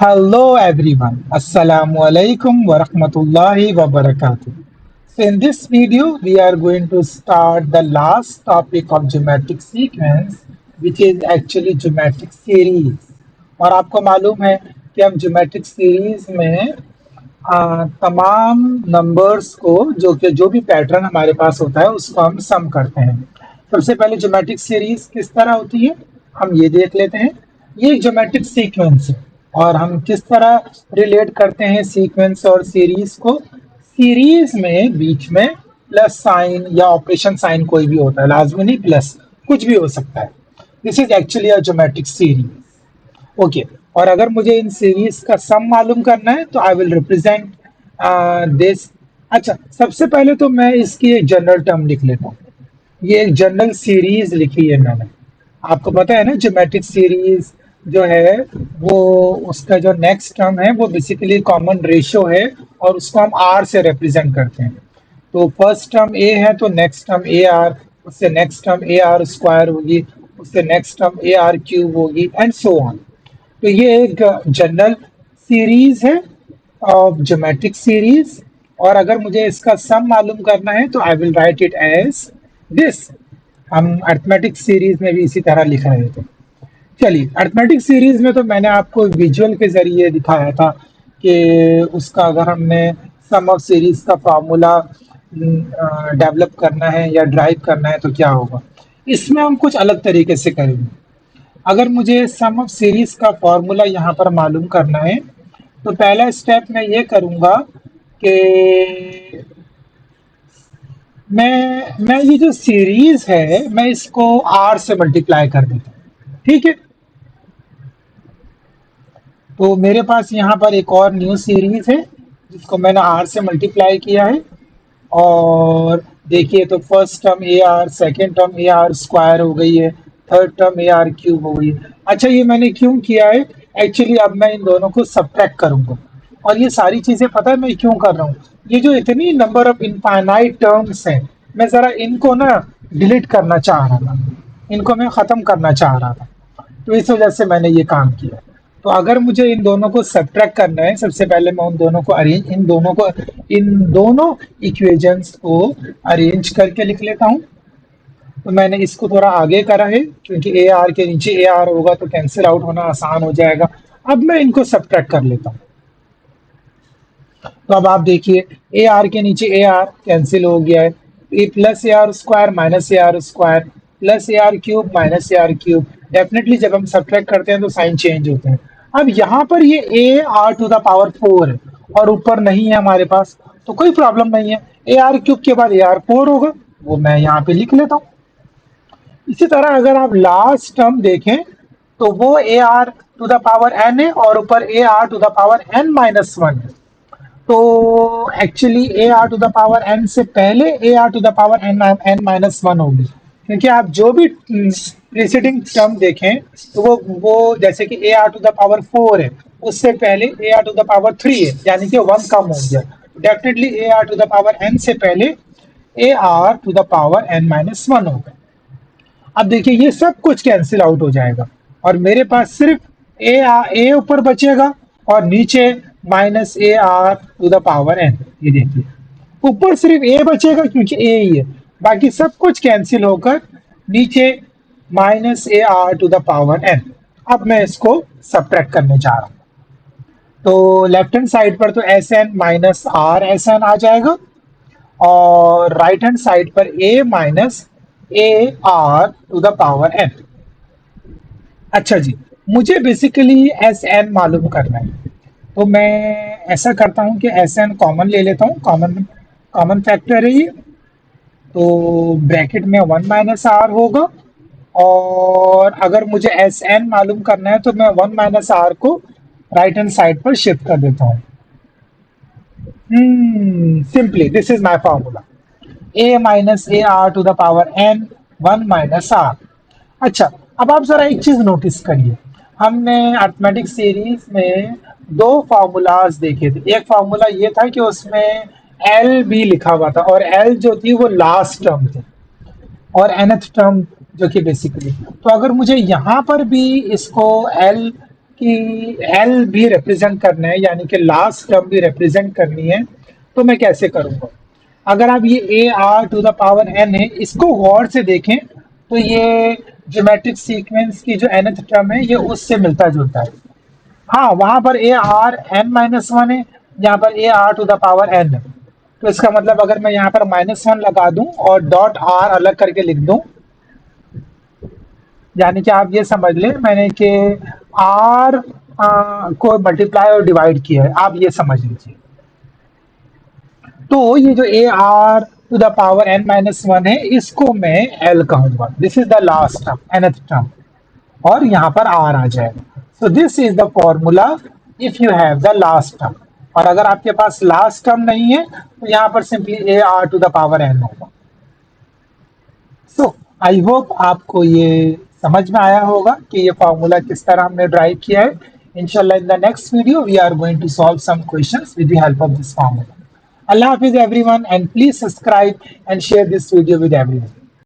Hello everyone, Assalamu alaikum wa rahmatullahi wa barakatuh. So in this video, we are going to start the last topic of geometric sequence, which is actually geometric series. और आपको मालूम है कि हम geometric series में तमाम numbers को जो भी पैटर्न हमारे पास होता है उसको हम सम करते हैं। सबसे पहले ज्योमेट्रिक सीरीज किस तरह होती है हम ये देख लेते हैं। ये एक ज्योमेट्रिक सीक्वेंस है और हम किस तरह रिलेट करते हैं सीक्वेंस और सीरीज को। सीरीज में बीच में प्लस साइन या ऑपरेशन साइन कोई भी होता है, लाजमी नहीं प्लस, कुछ भी हो सकता है। This is actually a geometric series. Okay, और अगर मुझे इन सीरीज का सम मालूम करना है तो आई विल रिप्रेजेंट दिस। अच्छा, सबसे पहले तो मैं इसकी एक जनरल टर्म लिख लेता हूँ। ये एक जनरल सीरीज लिखी है मैंने। आपको पता है ना, ज्योमेट्रिक सीरीज जो है वो उसका जो नेक्स्ट टर्म है वो बेसिकली कॉमन रेशियो है और उसको हम आर से रिप्रेजेंट करते हैं। तो फर्स्ट टर्म ए है तो नेक्स्ट टर्म ए आर, उससे next term a are square होगी, उससे next term a are cube होगी एंड सो ऑन। तो ये एक जनरल सीरीज है ऑफ ज्योमेट्रिक सीरीज। और अगर मुझे इसका सम मालूम करना है तो I will write it as this. हम अर्थमेटिक सीरीज में भी इसी तरह लिख रहे थे। चलिए, अर्थमेटिक सीरीज में तो मैंने आपको विजुअल के जरिए दिखाया था कि उसका अगर हमने सम ऑफ सीरीज का फार्मूला डेवलप करना है या ड्राइव करना है तो क्या होगा। इसमें हम कुछ अलग तरीके से करेंगे। अगर मुझे सम ऑफ सीरीज का फॉर्मूला यहाँ पर मालूम करना है तो पहला स्टेप मैं ये करूँगा कि मैं ये जो सीरीज है मैं इसको आर से मल्टीप्लाई कर देता हूँ। ठीक है, तो मेरे पास यहाँ पर एक और न्यू सीरीज है जिसको मैंने आर से मल्टीप्लाई किया है। और देखिए, तो first term a are, second term a are square हो गई है, third term a are cube हो गई है। अच्छा, ये मैंने क्यों किया है? एक्चुअली अब मैं इन दोनों को सब्ट्रैक्ट करूंगा। और ये सारी चीजें पता है मैं क्यों कर रहा हूँ? ये जो इतनी नंबर ऑफ इनफाइनाइट टर्म्स हैं, मैं जरा इनको ना डिलीट करना चाह रहा था, इनको मैं खत्म करना चाह रहा था। तो इस वजह से मैंने ये काम किया। तो अगर मुझे इन दोनों को सब्ट्रैक्ट करना है, सबसे पहले मैं इन दोनों इक्वेशंस को अरेंज करके लिख लेता हूँ। तो मैंने इसको थोड़ा आगे करा है क्योंकि ए आर के नीचे ए आर होगा तो कैंसिल आउट होना आसान हो जाएगा। अब मैं इनको सब्ट्रैक्ट कर लेता हूँ। तो अब आप देखिए, ए आर के नीचे ए आर कैंसिल हो गया है। A plus A are square minus A R square plus A are cube minus A R cube. Definitely जब हम सब्ट्रैक्ट करते हैं तो साइन चेंज होते हैं। अब यहाँ पर ये a are to the power 4 है और ऊपर नहीं है हमारे पास, तो कोई प्रॉब्लम नहीं है। ए आर क्यूब के बाद ए आर 4 होगा, वो मैं यहाँ पे लिख लेता हूँ। इसी तरह अगर आप लास्ट टर्म देखें तो वो a are to the power n है और ऊपर a are to the power n minus one है। तो actually a are to the power n से पहले a are to the power n n minus one होगी, क्योंकि आप जो भी प्रीसीडिंग टर्म देखें तो वो जैसे कि a are to the power 4 है, उससे पहले a are to the power 3 है, यानी कि वन कम हो गया। Definitely a are to the power n से पहले a are to the power n minus one होगा। अब देखिए, ये सब कुछ कैंसिल आउट हो जाएगा और मेरे पास सिर्फ ए ऊपर बचेगा और नीचे minus A R to the power n. ये देखिए, ऊपर सिर्फ ए बचेगा क्योंकि ए ही है, बाकी सब कुछ कैंसिल होकर नीचे minus A R to the power n. अब मैं इसको सब्ट्रैक्ट करने जा रहा हूँ। तो लेफ्ट हैंड साइड पर तो S N minus R S N आ जाएगा और राइट हैंड साइड पर A minus A R to the power N. अच्छा जी, मुझे बेसिकली एस एन मालूम करना है, तो मैं ऐसा करता हूँ कि एस एन कॉमन ले लेता हूँ। कॉमन कॉमन फैक्टर है ये, तो ब्रैकेट में वन माइनस आर होगा। और अगर मुझे एस एन मालूम करना है तो मैं वन माइनस आर को राइट हैंड साइड पर शिफ्ट कर देता हूँ। Simply this is my formula, a minus A R to the power n one minus r. अच्छा, अब आप जरा एक चीज नोटिस करिए, हमने अर्थमेटिक सीरीज में दो फार्मूलाज देखे थे। एक फार्मूला ये था कि उसमें एल भी लिखा हुआ था और एल जो थी वो लास्ट टर्म थी और nth टर्म जो कि बेसिकली। तो अगर मुझे यहाँ पर भी इसको एल कि एल भी रिप्रेजेंट करना है, यानी कि लास्ट टर्म भी रिप्रेजेंट करनी है, तो मैं कैसे करूंगा? अगर आप ये a are to the power n है, इसको गौर से देखें तो ये ज्योमेट्रिक सीक्वेंस की जो nth टर्म है ये उससे मिलता जुलता है। हाँ, वहां पर a r n minus one है, यहाँ पर a are to the power n है। तो इसका मतलब अगर मैं यहाँ पर -1 लगा दूं और डॉट आर अलग करके लिख दूं, यानी कि आप ये समझ लें मैंने कि आर को मल्टीप्लाई और डिवाइड किया है, आप ये समझ लीजिए। तो ये जो a are to the power n minus one है, इसको मैं एल कहूंगा। This is the last term, nth term, और यहाँ पर आर आ जाएगा। So this is the formula if you have the last term. और अगर आपके पास लास्ट टर्म नहीं है तो यहाँ पर simply a are to the power n होगा। सो आई होप आपको ये समझ में आया होगा कि ये फॉर्मूला किस तरह हमने ड्राइव किया है। इंशाल्लाह in the next video we are going to solve some questions with the help of this formula. Allah Hafiz everyone, and please subscribe and share this video with everyone.